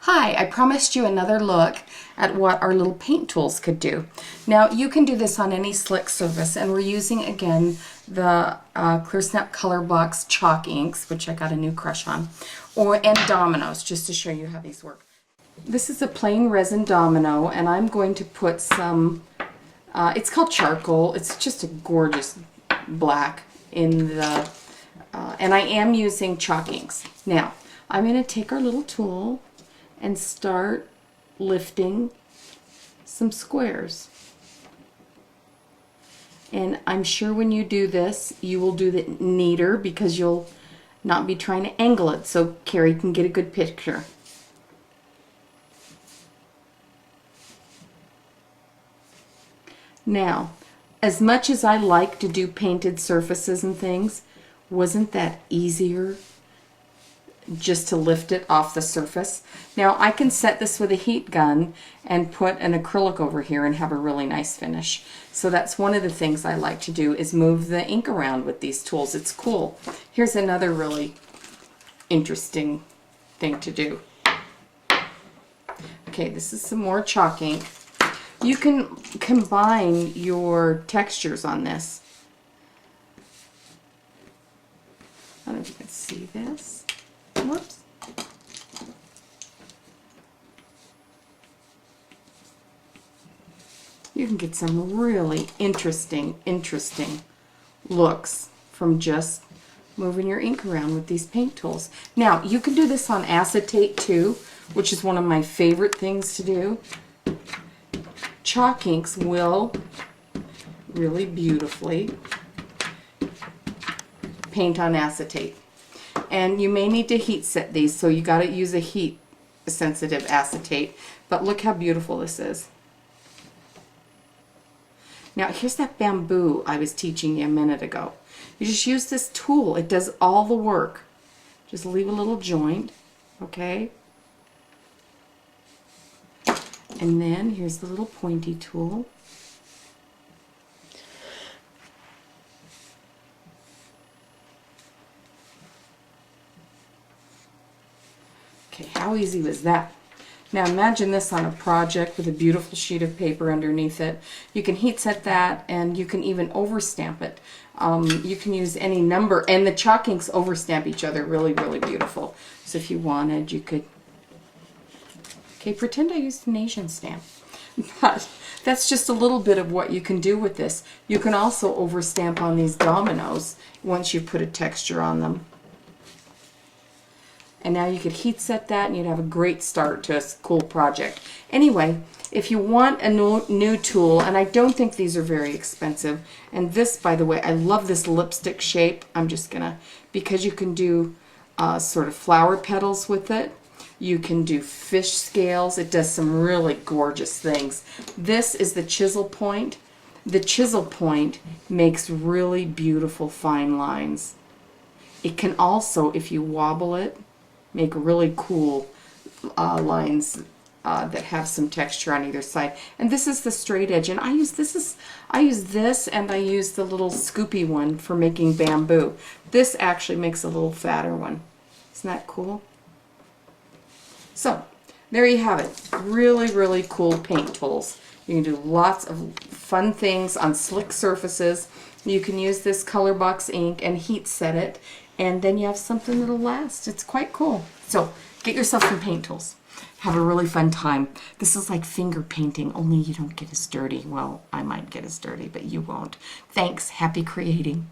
Hi, I promised you another look at what our little paint tools could do. Now you can do this on any slick surface, and we're using again the ClearSnap Color Box chalk inks, which I got a new crush on, and dominoes, just to show you how these work. This is a plain resin domino, and I'm going to put some, it's called charcoal, it's just a gorgeous black in the, and I am using chalk inks. Now, I'm going to take our little tool and start lifting some squares. And I'm sure when you do this, you will do it neater because you'll not be trying to angle it so Carrie can get a good picture. Now, as much as I like to do painted surfaces and things, wasn't that easier just to lift it off the surface? Now I can set this with a heat gun and put an acrylic over here and have a really nice finish. So that's one of the things I like to do, is move the ink around with these tools. It's cool. Here's another really interesting thing to do. Okay, this is some more chalk ink. You can combine your textures on this. I don't know if you can see this. Whoops. You can get some really interesting looks from just moving your ink around with these paint tools. Now, you can do this on acetate too, which is one of my favorite things to do. Chalk inks will really beautifully paint on acetate. And you may need to heat set these, so you got to use a heat sensitive acetate. But look how beautiful this is. Now here's that bamboo I was teaching you a minute ago. You just use this tool. It does all the work. Just leave a little joint, okay? And then here's the little pointy tool. Okay, how easy was that? Now imagine this on a project with a beautiful sheet of paper underneath it. You can heat set that, and you can even overstamp it. You can use any number, and the chalk inks overstamp each other really, really beautiful. So if you wanted, you could, okay, pretend I used an Asian stamp. But that's just a little bit of what you can do with this. You can also overstamp on these dominoes once you put a texture on them. And now you could heat set that, and you'd have a great start to a cool project. Anyway, if you want a new tool, and I don't think these are very expensive, and this, by the way, I love this lipstick shape. I'm just gonna, because you can do sort of flower petals with it. You can do fish scales. It does some really gorgeous things. This is the chisel point. The chisel point makes really beautiful fine lines. It can also, if you wobble it, make really cool lines that have some texture on either side. And this is the straight edge, and I use this and I use the little scoopy one for making bamboo. This actually makes a little fatter one. Isn't that cool? So there you have it. Really, really cool paint tools. You can do lots of fun things on slick surfaces. You can use this color box ink and heat set it, and then you have something that'll last. It's quite cool. So get yourself some paint tools. Have a really fun time. This is like finger painting, only you don't get as dirty. Well, I might get as dirty, but you won't. Thanks. Happy creating.